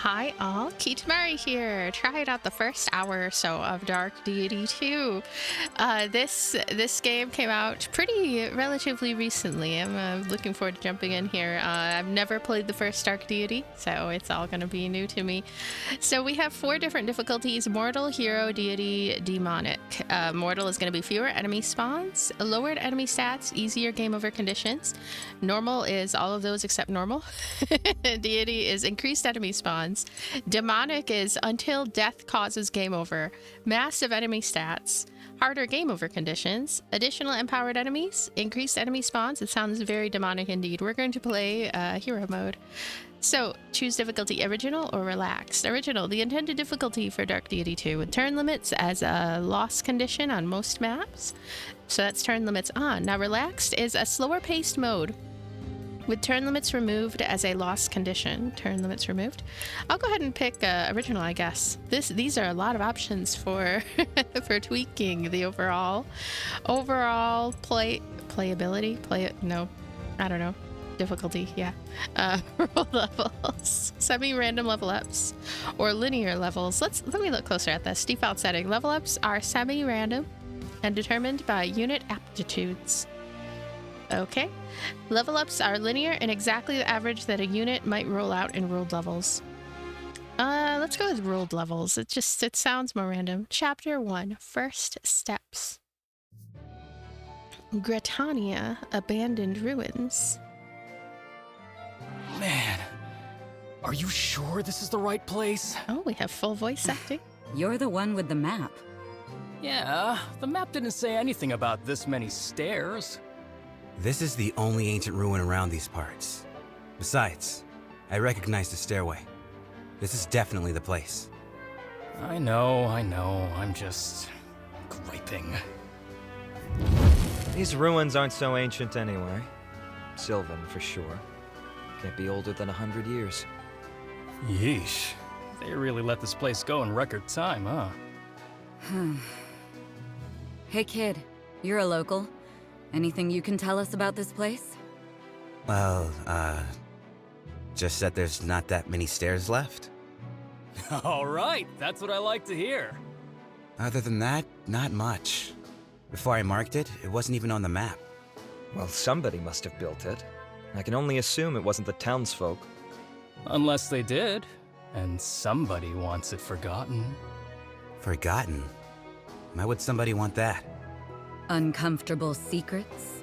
Hi all, Murray here. Tried out the first hour or so of Dark Deity 2. This game came out pretty relatively recently. I'm looking forward to jumping in here. I've never played the first Dark Deity, so it's all going to be new to me. So we have 4 different difficulties: Mortal, Hero, Deity, Demonic. Mortal is going to be fewer enemy spawns, lowered enemy stats, easier game over conditions. Normal is all of those except normal. Deity is increased enemy spawns. Demonic is until death causes game over. Massive enemy stats. Harder game over conditions. Additional empowered enemies. Increased enemy spawns. It sounds very demonic indeed. We're going to play hero mode. So, choose difficulty original or relaxed. Original, the intended difficulty for Dark Deity 2, with turn limits as a loss condition on most maps. So that's turn limits on. Now relaxed is a slower paced mode, with turn limits removed as a loss condition. Turn limits removed. I'll go ahead and pick original, I guess. These are a lot of options for for tweaking the overall playability. No, I don't know. Difficulty, yeah. Roll levels, semi-random level ups, or linear levels. Let me look closer at this. Default setting: level ups are semi-random and determined by unit aptitudes. Okay. Level ups are linear and exactly the average that a unit might roll out in ruled levels. Let's go with ruled levels. It sounds more random. Chapter 1, First Steps. Gretania, Abandoned Ruins. Man, are you sure this is the right place? Oh, we have full voice acting. You're the one with the map. Yeah, the map didn't say anything about this many stairs. This is the only ancient ruin around these parts. Besides, I recognize the stairway. This is definitely the place. I know, I'm just griping. These ruins aren't so ancient anyway. Sylvan, for sure. Can't be older than 100 years. Yeesh. They really let this place go in record time, huh? Hey kid, you're a local. Anything you can tell us about this place? Well, just that there's not that many stairs left. All right, that's what I like to hear. Other than that, not much. Before I marked it, it wasn't even on the map. Well, somebody must have built it. I can only assume it wasn't the townsfolk. Unless they did, and somebody wants it forgotten. Forgotten? Why would somebody want that? Uncomfortable secrets?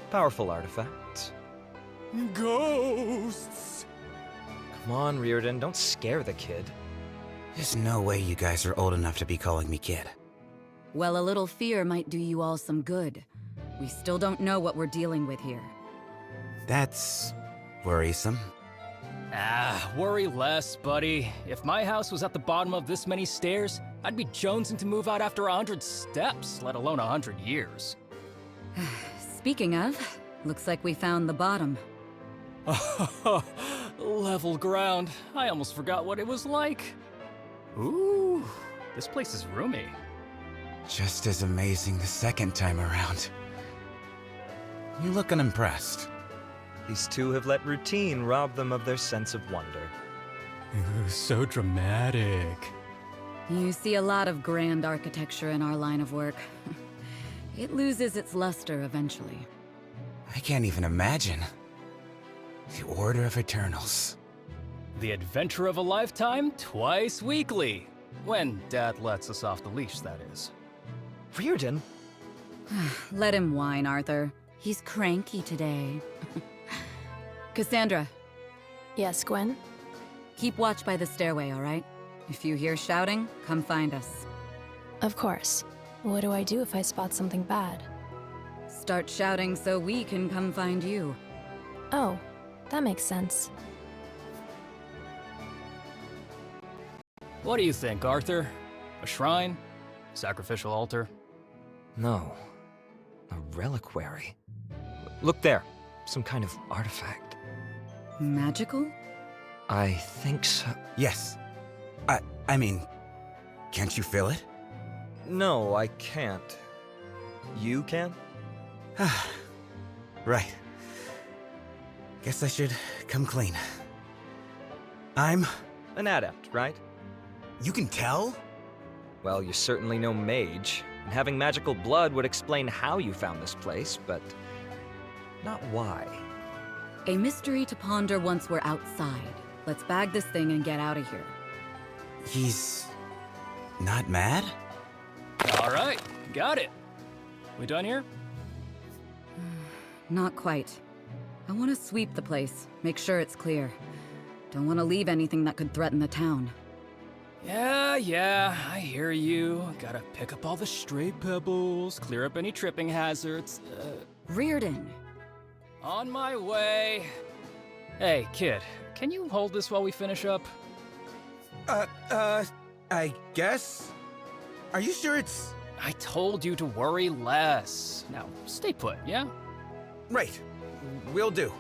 Powerful artifacts. Ghosts! Come on, Riordan, don't scare the kid. There's no way you guys are old enough to be calling me kid. Well, a little fear might do you all some good. We still don't know what we're dealing with here. That's worrisome. Worry less, buddy. If my house was at the bottom of this many stairs, I'd be jonesing to move out after 100 steps, let alone 100 years. Speaking of, looks like we found the bottom. Level ground. I almost forgot what it was like. Ooh, this place is roomy. Just as amazing the second time around. You look unimpressed. These two have let routine rob them of their sense of wonder. So dramatic. You see a lot of grand architecture in our line of work. It loses its luster eventually. I can't even imagine. The Order of Eternals. The adventure of a lifetime, twice weekly. When Dad lets us off the leash, that is. Riordan? Let him whine, Arthur. He's cranky today. Cassandra. Yes, Gwen? Keep watch by the stairway, all right? If you hear shouting, come find us. Of course. What do I do if I spot something bad? Start shouting so we can come find you. Oh, that makes sense. What do you think, Arthur? A shrine? Sacrificial altar? No. A reliquary. Look there. Some kind of artifact. Magical? I think so. Yes. I mean, can't you feel it? No, I can't. You can? Right. Guess I should come clean. I'm An adept, right? You can tell? Well, you're certainly no mage, and having magical blood would explain how you found this place, but not why. A mystery to ponder once we're outside. Let's bag this thing and get out of here. He's not mad? All right, got it. We done here? Not quite. I want to sweep the place, make sure it's clear. Don't want to leave anything that could threaten the town. Yeah, I hear you. Gotta pick up all the stray pebbles, clear up any tripping hazards. Riordan! On my way. Hey, kid, can you hold this while we finish up? I guess? Are you sure it's... I told you to worry less. Now, stay put, yeah? Right. Will do.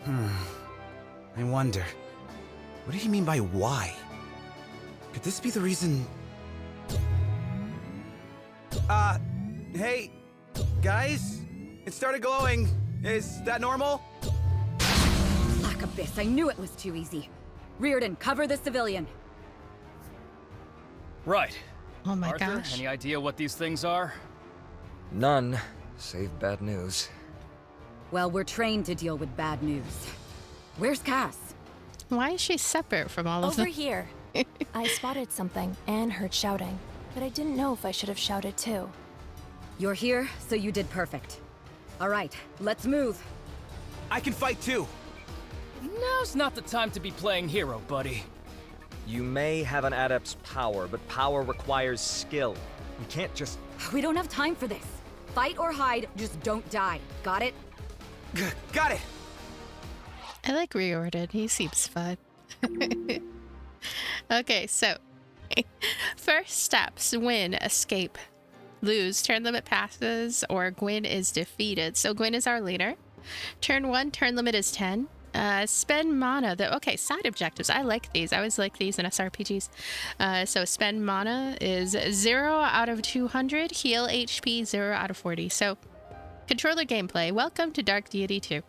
I wonder. What did he mean by why? Could this be the reason... Hey, guys? It started glowing. Is that normal? Black Abyss, I knew it was too easy. Riordan, cover the civilian. Right. Oh my Arthur, gosh. any idea what these things are? None, save bad news. Well, we're trained to deal with bad news. Where's Cass? Why is she separate from all of Over them? here. I spotted something and heard shouting, but I didn't know if I should have shouted too. You're here, so you did perfect. All right, let's move. I can fight too. Now's not the time to be playing hero, buddy. You may have an adept's power, but power requires skill. You can't just... We don't have time for this. Fight or hide, just don't die. Got it? Got it! I like Riordan. He seems fun. Okay, so first steps: win, escape, lose, turn limit passes, or Gwyn is defeated. So Gwyn is our leader. Turn 1, turn limit is 10. Spend mana. Okay, side objectives. I like these. I always like these in SRPGs. So spend mana is 0 out of 200. Heal HP 0 out of 40. So controller gameplay. Welcome to Dark Deity 2.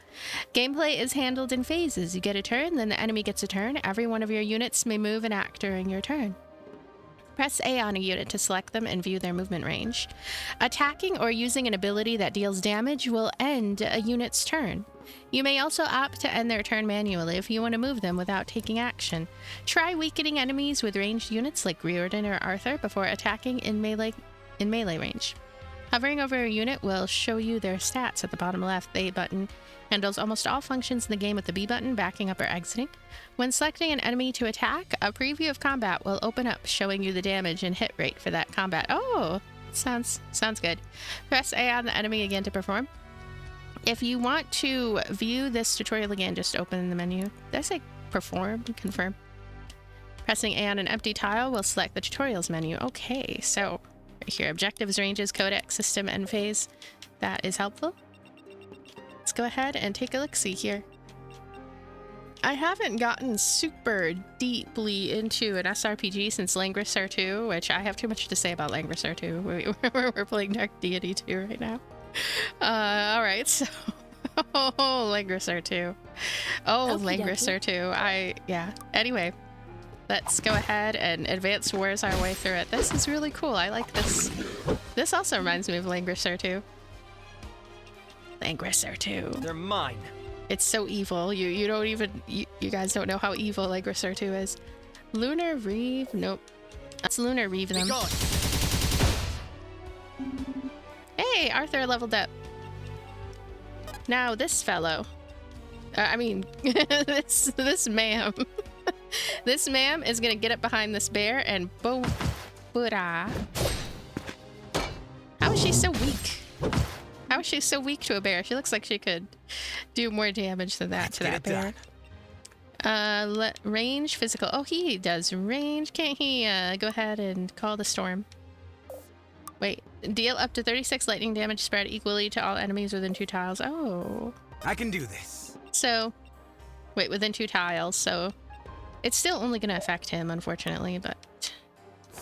Gameplay is handled in phases. You get a turn, then the enemy gets a turn. Every one of your units may move and act during your turn. Press A on a unit to select them and view their movement range. Attacking or using an ability that deals damage will end a unit's turn. You may also opt to end their turn manually if you want to move them without taking action. Try weakening enemies with ranged units like Riordan or Arthur before attacking in melee range. Hovering over a unit will show you their stats at the bottom left. The A button handles almost all functions in the game with the B button, backing up or exiting. When selecting an enemy to attack, a preview of combat will open up, showing you the damage and hit rate for that combat. Oh, sounds good. Press A on the enemy again to perform. If you want to view this tutorial again, just open the menu. Did I say perform? Confirm. Pressing A on an empty tile will select the tutorials menu. Okay, so right here, objectives, ranges, codex, system, end phase. That is helpful. Let's go ahead and take a look-see here. I haven't gotten super deeply into an SRPG since Langrisser 2, which I have too much to say about Langrisser 2. We're playing Dark Deity 2 right now. Alright, so... Langrisser 2. Langrisser 2. Yeah. Anyway, let's go ahead and advance wars our way through it. This is really cool. I like this. This also reminds me of Langrisser 2. Langrisser 2. They're mine. It's so evil. You don't even... You guys don't know how evil Langrisser 2 is. Lunar Reeve? Nope. That's Lunar Reeve them. Hey, Arthur leveled up. Now this fellow. This ma'am. This ma'am is gonna get up behind this bear and boom. How is she so weak? How is she so weak to a bear? She looks like she could do more damage than that to that bear. Range, physical. Oh, he does range. Can't he go ahead and call the storm? Wait, deal up to 36 lightning damage spread equally to all enemies within 2 tiles. Oh. I can do this. So, wait, within 2 tiles, so it's still only going to affect him, unfortunately, but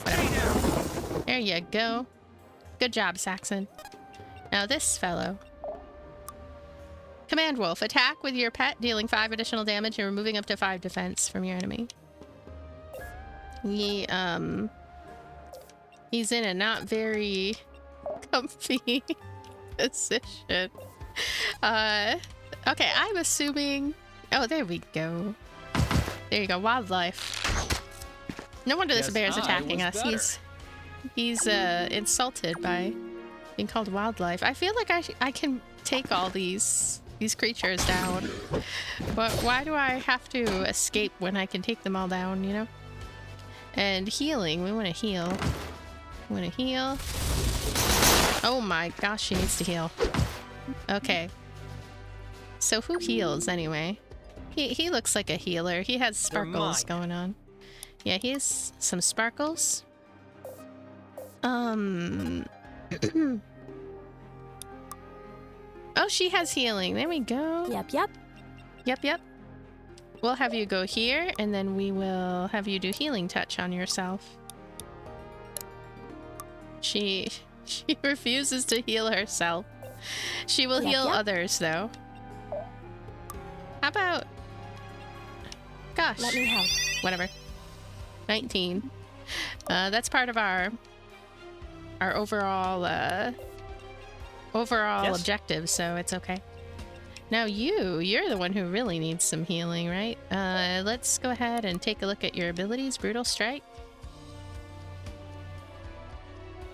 whatever. There you go. Good job, Saxon. Now this fellow. Command Wolf. Attack with your pet, dealing 5 additional damage and removing up to 5 defense from your enemy. He's in a not very comfy position. Okay, I'm assuming... Oh, there we go. There you go, wildlife. No wonder this Guess bear's I attacking was us. better. He's insulted by being called wildlife. I feel like I can take all these creatures down. But why do I have to escape when I can take them all down, you know? And healing, we want to heal. We want to heal. Oh my gosh, she needs to heal. Okay. So who heals anyway? He looks like a healer. He has sparkles going on. Yeah, he has some sparkles. Oh, she has healing. There we go. Yep. We'll have you go here, and then we will have you do healing touch on yourself. She refuses to heal herself. She will heal others, though. How about... Gosh. Let me help. Whatever. 19. That's part of our overall objective, so it's okay. Now you're the one who really needs some healing, right? Let's go ahead and take a look at your abilities. Brutal Strike.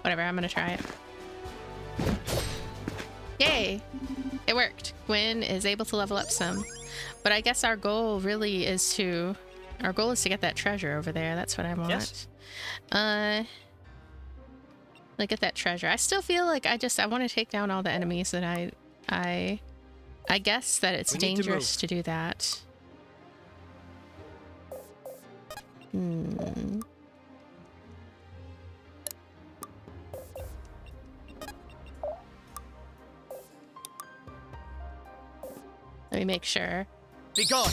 Whatever, I'm gonna try it. Yay! It worked. Gwyn is able to level up some. But I guess our goal really is to... Our goal is to get that treasure over there. That's what I want. Yes. Like, get that treasure. I still feel like I want to take down all the enemies that I guess that it's dangerous to do that. Let me make sure. Be gone.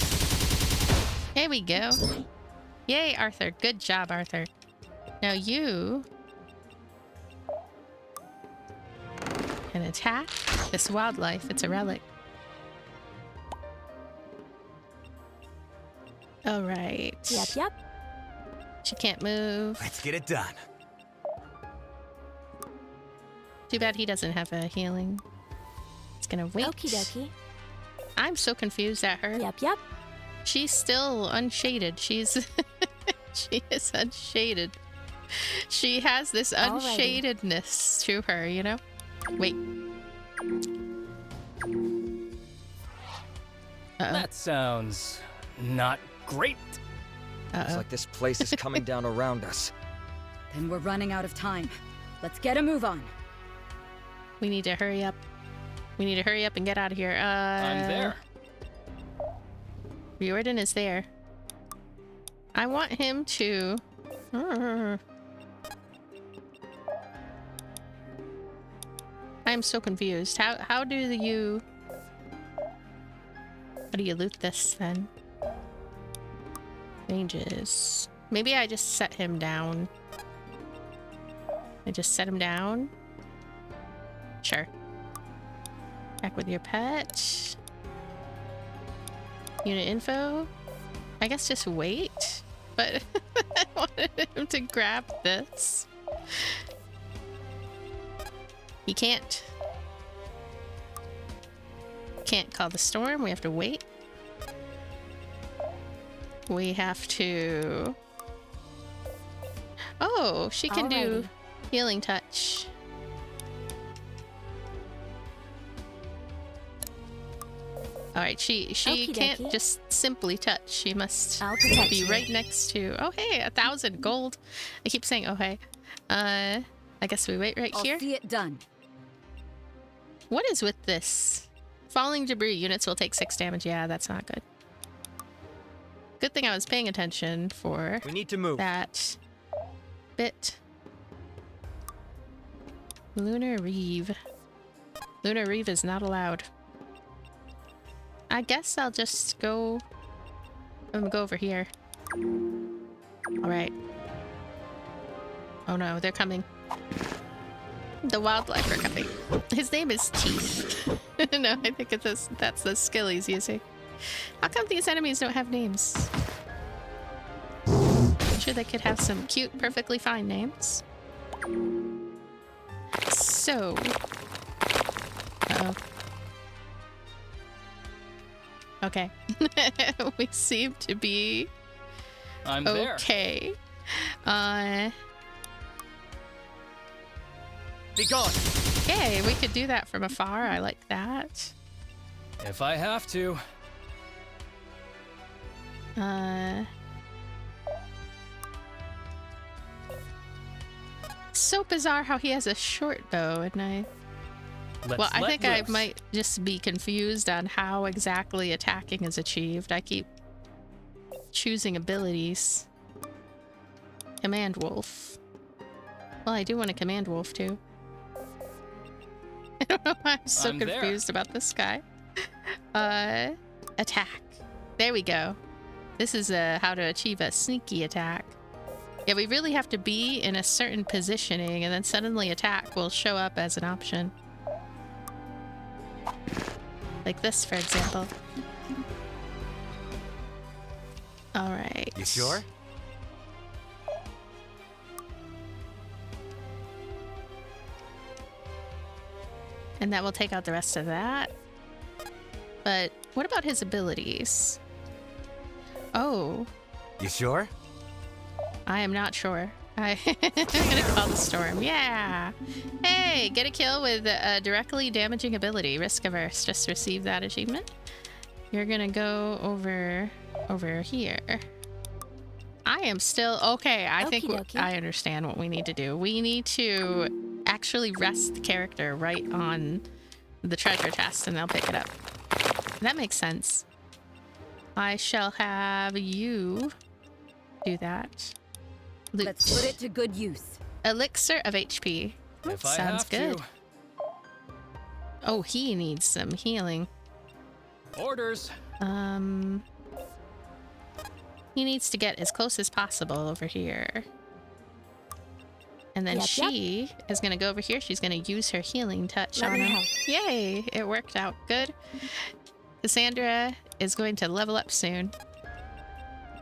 There we go. Yay, Arthur. Good job, Arthur. Now you can attack this wildlife. It's a relic. All right. Yep. She can't move. Let's get it done. Too bad he doesn't have a healing. It's gonna wait. Okie dokie. I'm so confused at her. Yep. She's still unshaded. She's she is unshaded. She has this unshadedness to her, you know? Wait. That sounds not great. It's like this place is coming down around us. Then we're running out of time. Let's get a move on. We need to hurry up. We need to hurry up and get out of here. I'm there. Riordan is there. I want him to... I'm so confused. How do you loot this then? Ranges. Maybe I just set him down. I just set him down. Sure. Back with your pet. Unit info. I guess just wait. But I wanted him to grab this. He can't. Can't call the storm. We have to wait. We have to... Oh, she can do healing touch. Alright, she can't just simply touch. She must be right next to... Oh, hey, 1,000 gold. I keep saying, oh, hey. I guess we wait right here. I'll see it done. What is with this? Falling debris units will take 6 damage. Yeah, that's not good. Good thing I was paying attention for We need to move. that bit. Lunar Reeve. Lunar Reeve is not allowed. I guess I'll just go... I'm gonna go over here. Alright. Oh no, they're coming. The wildlife are coming. His name is Teeth. No, I think that's the skill he's using. How come these enemies don't have names? sure they could have some cute, perfectly fine names. So... Uh-oh. Okay. We seem to be... I'm there. okay. Be gone. Okay, we could do that from afar. I like that. If I have to. So bizarre how he has a short bow and I... Well, I think I might just be confused on how exactly attacking is achieved. I keep choosing abilities. Command Wolf. Well, I do want a Command Wolf too. I don't know why I'm so confused about this guy. Attack. There we go. This is how to achieve a sneaky attack. Yeah, we really have to be in a certain positioning and then suddenly attack will show up as an option. Like this, for example. All right. You sure? And that will take out the rest of that. But what about his abilities? Oh. You sure? I am not sure. I'm gonna call the storm. Yeah. Hey, get a kill with a directly damaging ability. Risk averse. Just received that achievement. You're gonna go over here. I am still okay. I think I understand what we need to do. We need to actually rest the character right on the treasure chest, and they'll pick it up. That makes sense. I shall have you do that. Loot. Let's put it to good use. Elixir of HP. If I Sounds have good. to. Oh, he needs some healing. Orders. He needs to get as close as possible over here. And then she is going to go over here. She's going to use her healing touch on him. Yay! It worked out good. Cassandra is going to level up soon.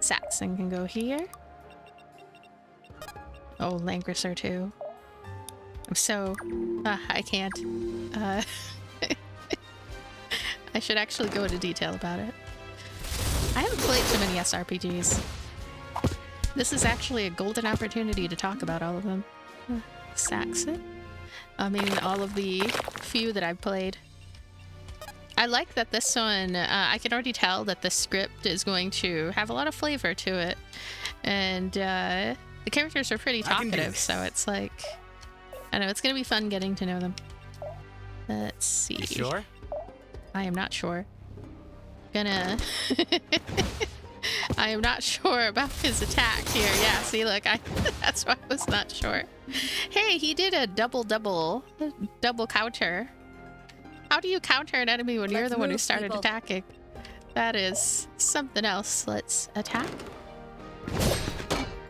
Saxon can go here. Oh, Langrisser too. I'm so... I can't. I should actually go into detail about it. I haven't played too many SRPGs. This is actually a golden opportunity to talk about all of them. Saxon? I mean, all of the few that I've played. I like that this one, I can already tell that the script is going to have a lot of flavor to it. And the characters are pretty talkative, so it's like... I know, it's going to be fun getting to know them. Let's see. You sure? I am not sure. Gonna... I am not sure about his attack here. Yeah, see, look, that's why I was not sure. Hey, he did a double counter. How do you counter an enemy when you're the one who started attacking? That is something else. Let's attack.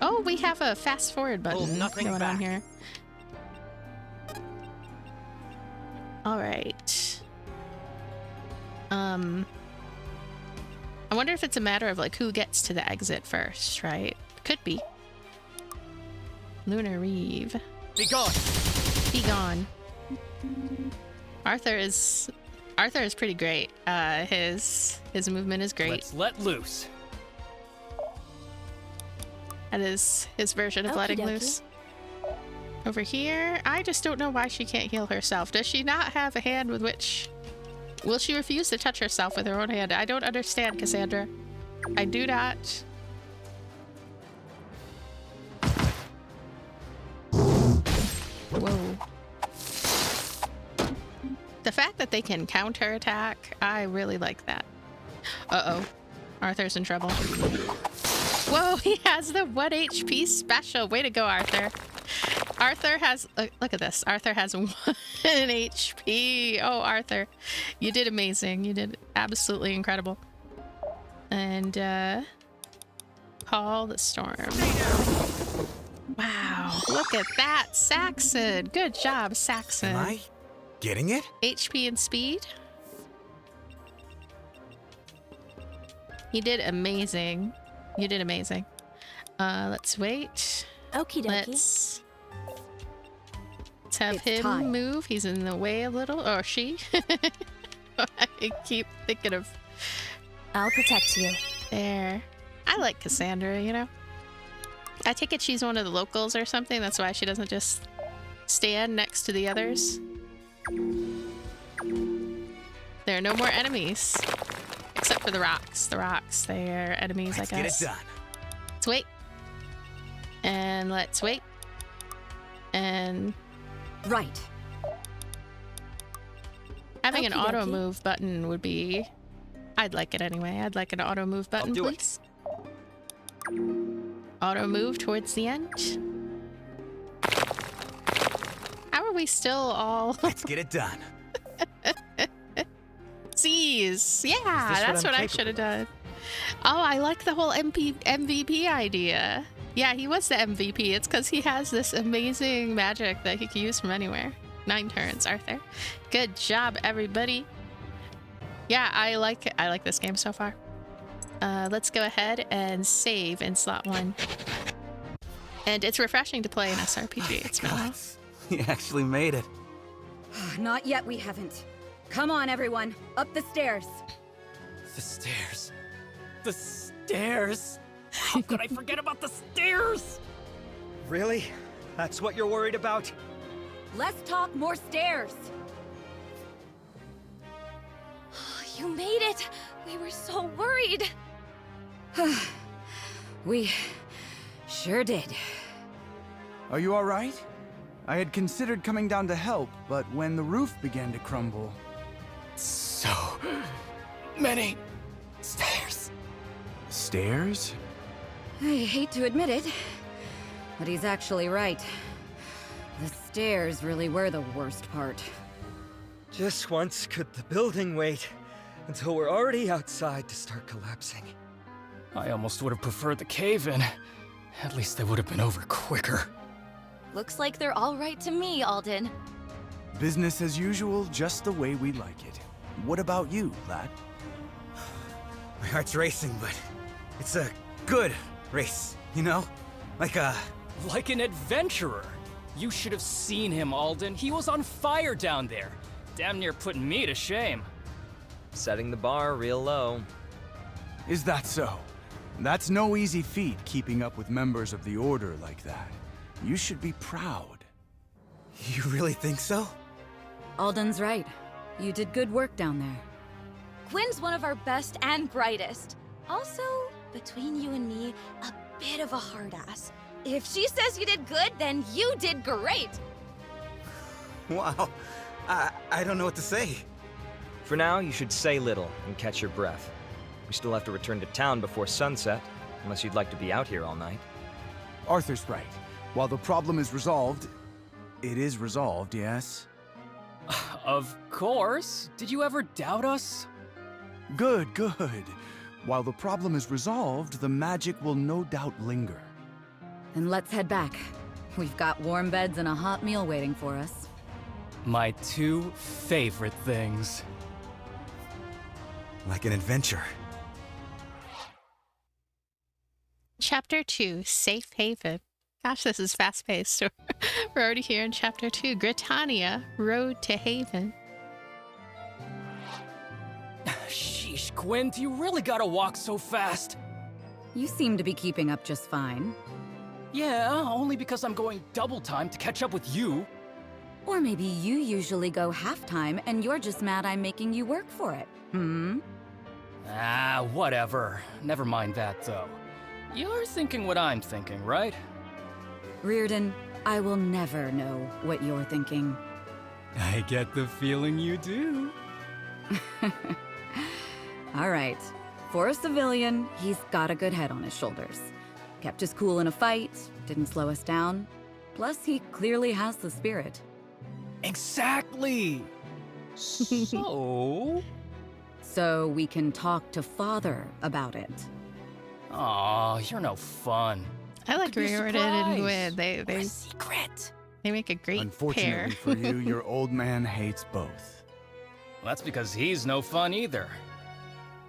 Oh, we have a fast forward button going on here. All right. I wonder if it's a matter of like who gets to the exit first, right? Could be. Lunar Reeve. Be gone. Be gone. Arthur is pretty great. His movement is great. Let's let loose. That is his version of letting loose. Over here, I just don't know why she can't heal herself. Does she not have a hand with which... Will she refuse to touch herself with her own hand? I don't understand, Cassandra. I do not. Whoa. The fact that they can counterattack, I really like that. Uh-oh. Arthur's in trouble. Whoa, he has the 1 HP special. Way to go, Arthur. Arthur has... Look at this. Arthur has 1 HP. Oh, Arthur. You did amazing. You did absolutely incredible. And, call the storm. Wow. Look at that, Saxon. Good job, Saxon. Am I getting it? HP and speed. You did amazing. You did amazing. Let's wait. Okie dokie. Let's have It's him time. move. He's in the way a little. Or she. I keep thinking of I'll protect you. there. I like Cassandra, you know? I take it she's one of the locals or something. That's why she doesn't just stand next to the others. There are no more enemies. Except for the rocks. The rocks, they are enemies, Let's I guess. get it done. Let's wait. And let's wait. And Right. having an Okie auto dokie. move button would be... I'd like it anyway. I'd like an auto move button, do it. please. Auto move towards the end. How are we still all Let's get it done. C's? Yeah, what that's I'm what I capable should have of? done. Oh, I like the whole MVP idea. Yeah, he was the MVP. It's because he has this amazing magic that he can use from anywhere. 9 turns, Arthur. Good job, everybody. Yeah, I like this game so far. Let's go ahead and save in slot 1. And it's refreshing to play an SRPG. It's been a while. We actually made it. Not yet, we haven't. Come on, everyone. Up the stairs. The stairs. The stairs. How could I forget about the stairs? Really? That's what you're worried about? Less talk, more stairs. You made it! We were so worried! We sure did. Are you all right? I had considered coming down to help, but when the roof began to crumble... So many stairs. Stairs? I hate to admit it, but he's actually right. The stairs really were the worst part. Just once could the building wait until we're already outside to start collapsing. I almost would have preferred the cave-in. At least they would have been over quicker. Looks like they're all right to me, Alden. Business as usual, just the way we like it. What about you, lad? My heart's racing, but it's a good race, you know? Like Like an adventurer. You should have seen him, Alden. He was on fire down there. Damn near putting me to shame. Setting the bar real low. Is that so? That's no easy feat, keeping up with members of the Order like that. You should be proud. You really think so? Alden's right. You did good work down there. Gwyn's one of our best and brightest. Also, between you and me, a bit of a hard ass. If she says you did good, then you did great! Wow. I don't know what to say. For now, you should say little and catch your breath. We still have to return to town before sunset, unless you'd like to be out here all night. Arthur's right. While the problem is resolved, it is resolved, yes? Of course. Did you ever doubt us? Good, good. While the problem is resolved, the magic will no doubt linger. Then let's head back. We've got warm beds and a hot meal waiting for us. My 2 favorite things. Like an adventure. Chapter 2, Safe Haven. Gosh, this is fast-paced. We're already here in Chapter 2, Britannia, Road to Haven. Sheesh, Gwyn, do you really gotta walk so fast? You seem to be keeping up just fine. Yeah, only because I'm going double time to catch up with you. Or maybe you usually go half-time and you're just mad I'm making you work for it. Ah, whatever. Never mind that, though. You're thinking what I'm thinking, right? Riordan, I will never know what you're thinking. I get the feeling you do. All right. For a civilian, he's got a good head on his shoulders. Kept his cool in a fight, didn't slow us down. Plus, he clearly has the spirit. Exactly! So? So we can talk to Father about it. Aw, you're no fun. I like Could be a Riordan and surprise. Gwyn. They Secret. they make a great Unfortunately pair. for you, your old man hates both. Well, that's because he's no fun either.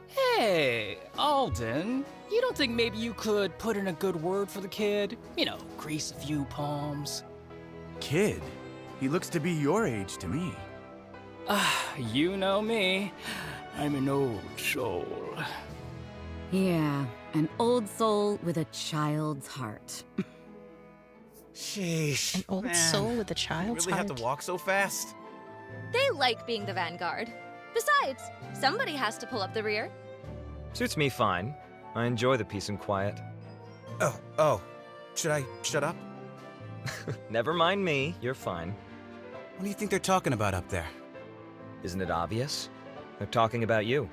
Hey, Alden, You don't think maybe you could put in a good word for the kid? You know, grease a few palms. Kid? He looks to be your age to me. You know me. I'm an old soul. Yeah, an old soul with a child's heart. Sheesh. An old soul with a child's really heart. have to walk so fast? They like being the vanguard. Besides, somebody has to pull up the rear. Suits me fine. I enjoy the peace and quiet. Oh. Should I shut up? Never mind me, you're fine. What do you think they're talking about up there? Isn't it obvious? They're talking about you.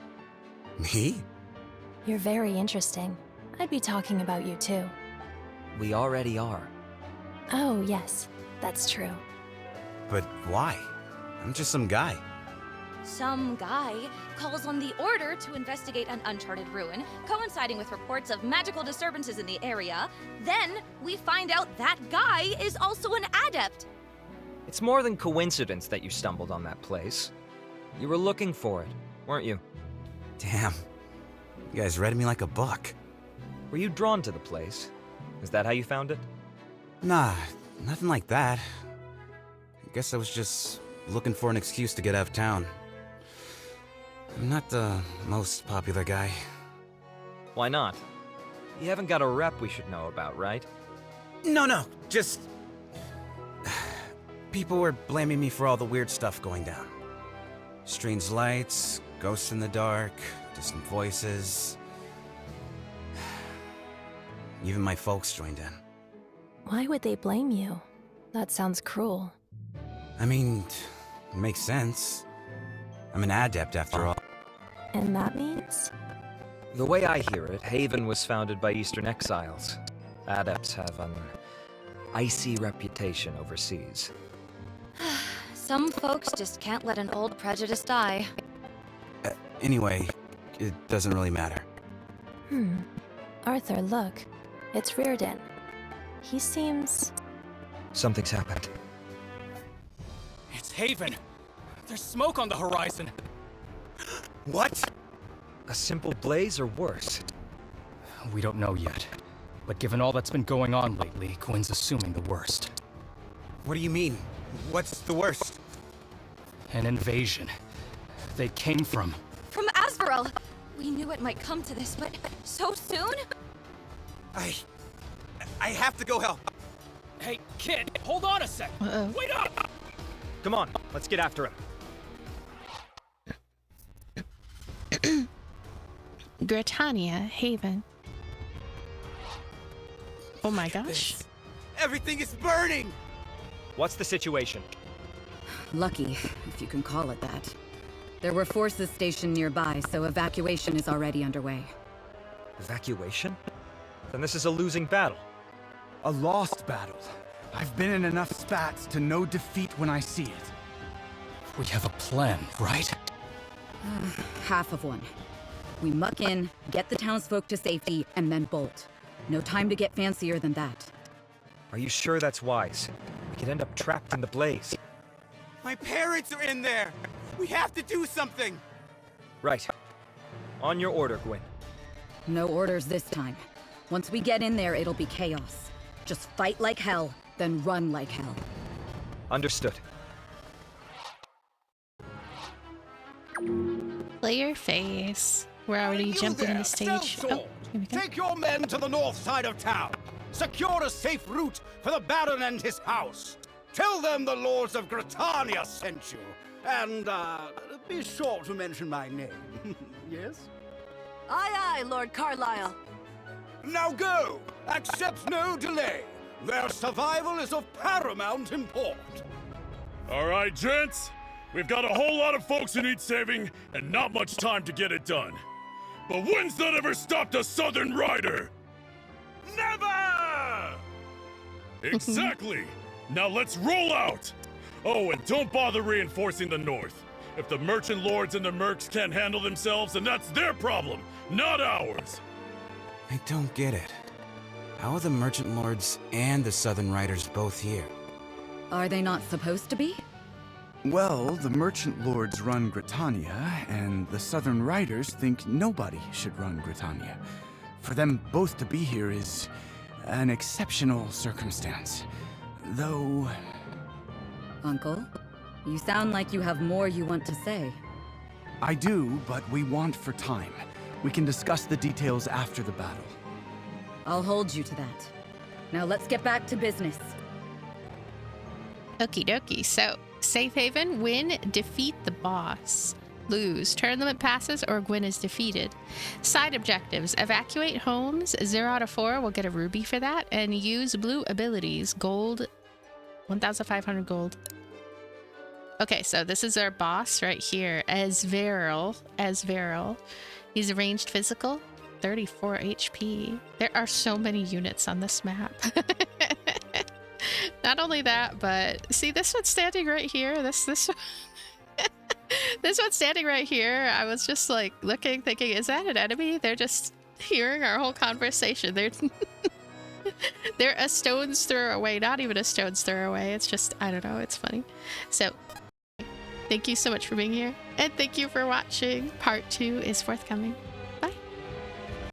Me? You're very interesting. I'd be talking about you too. We already are. Oh, yes, that's true. But why? I'm just some guy. Some guy calls on the Order to investigate an uncharted ruin, coinciding with reports of magical disturbances in the area. Then we find out that guy is also an adept. It's more than coincidence that you stumbled on that place. You were looking for it, weren't you? Damn. You guys read me like a book. Were you drawn to the place? Is that how you found it? Nah, nothing like that. I guess I was just looking for an excuse to get out of town. I'm not the most popular guy. Why not? You haven't got a rep we should know about, right? No, just... People were blaming me for all the weird stuff going down. Strange lights, ghosts in the dark, distant voices. Even my folks joined in. Why would they blame you? That sounds cruel. I mean, it makes sense. I'm an adept after all. And that means? The way I hear it, Haven was founded by Eastern exiles. Adepts have an icy reputation overseas. Some folks just can't let an old prejudice die. Anyway, it doesn't really matter. Arthur, look. It's Riordan. He seems... Something's happened. It's Haven. There's smoke on the horizon. What? A simple blaze or worse? We don't know yet. But given all that's been going on lately, Gwyn's assuming the worst. What do you mean? What's the worst? An invasion. They came from... From Asverell! We knew it might come to this, but so soon? I have to go help. Hey, kid, hold on a sec. Wait up! Come on, let's get after him. Gritania, Haven. Oh my gosh. Everything is burning! What's the situation? Lucky, if you can call it that. There were forces stationed nearby, so evacuation is already underway. Evacuation? Then this is a losing battle. A lost battle. I've been in enough spats to know defeat when I see it. We have a plan, right? Half of one. We muck in, get the townsfolk to safety, and then bolt. No time to get fancier than that. Are you sure that's wise? We could end up trapped in the blaze. My parents are in there! We have to do something! Right. On your order, Gwyn. No orders this time. Once we get in there, it'll be chaos. Just fight like hell, then run like hell. Understood. Play your face. We're already jumping in the stage. Oh, here we go. Take your men to the north side of town. Secure a safe route for the Baron and his house. Tell them the Lords of Gritania sent you. And, be sure to mention my name. Yes? Aye, aye, Lord Carlisle. Now go! Accept no delay. Their survival is of paramount import. All right, gents. We've got a whole lot of folks who need saving, and not much time to get it done. But when's that ever stopped a Southern Rider? Never! Exactly! Now let's roll out! Oh, and don't bother reinforcing the north. If the merchant lords and the mercs can't handle themselves, then that's their problem, not ours! I don't get it. How are the Merchant Lords and the Southern Riders both here? Are they not supposed to be? Well, the Merchant Lords run Gritania, and the Southern Riders think nobody should run Gritania. For them both to be here is an exceptional circumstance. Though... Uncle, you sound like you have more you want to say. I do, but we want for time. We can discuss the details after the battle. I'll hold you to that. Now let's get back to business. Okie dokie. So, safe haven, win, defeat the boss. Lose, turn limit passes, or Gwyn is defeated. Side objectives, evacuate homes, 0 out of 4, we'll get a ruby for that, and use blue abilities, gold, 1,500 gold. Okay, so this is our boss right here, Asverell. He's a ranged physical, 34 HP. There are so many units on this map. Not only that, but see this one standing right here, this this one standing right here, I was just like looking, thinking, is that an enemy? They're just hearing our whole conversation. They're a stone's throw away, not even a stone's throw away. It's just, I don't know, it's funny. So, thank you so much for being here, and thank you for watching. Part 2 is forthcoming.